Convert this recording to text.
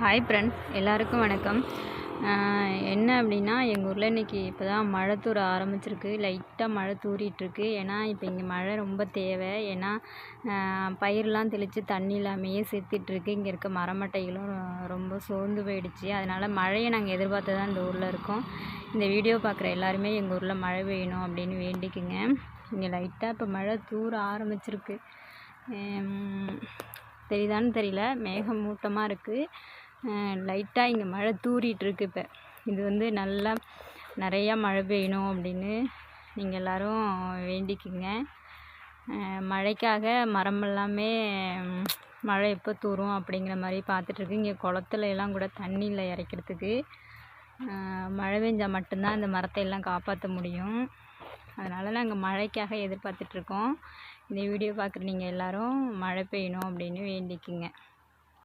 Hi friends, எல்லாருக்கும் வணக்கம். என்ன அப்படின்னா, எங்கள் ஊரில் இன்றைக்கி இப்போ தான் மழை தூர ஆரம்பிச்சிருக்கு. லைட்டாக மழை தூறிட்டுருக்கு. ஏன்னா இப்போ இங்கே மழை ரொம்ப தேவை. ஏன்னா பயிரெலாம் தெளித்து தண்ணி இல்லாமையே செத்துட்ருக்கு. இங்கே இருக்க மரமட்டைகளும் ரொம்ப சோர்ந்து போயிடுச்சு. அதனால் மழையை நாங்கள் எதிர்பார்த்து தான் இந்த ஊரில் இருக்கோம். இந்த வீடியோ பார்க்குற எல்லாருமே எங்கள் ஊரில் மழை பெய்யணும் அப்படின்னு வேண்டிக்குங்க. இங்கே லைட்டாக இப்போ மழை தூர ஆரம்பிச்சிருக்கு. தெரியுதான்னு தெரியல, மேகமூட்டமாக இருக்குது. லைட்டாக இங்கே மழை தூறிட்டுருக்கு. இப்போ இது நல்லா நிறையா மழை பெய்யணும் அப்படின்னு நீங்கள் எல்லோரும் வேண்டிக்குங்க. மழைக்காக மரம் எல்லாமே மழை எப்போ தூரும் அப்படிங்கிற மாதிரி பார்த்துட்ருக்கு. இங்கே குளத்துல எல்லாம் கூட தண்ணி இல்லை இறைக்கிறதுக்கு. மழை பெஞ்சால் மட்டும்தான் இந்த மரத்தை எல்லாம் காப்பாற்ற முடியும். அதனால் நாங்கள் மழைக்காக எதிர்பார்த்துட்ருக்கோம். இந்த வீடியோ பார்க்குற நீங்கள் எல்லோரும் மழை பெய்யணும் அப்படின்னு வேண்டிக்குங்க.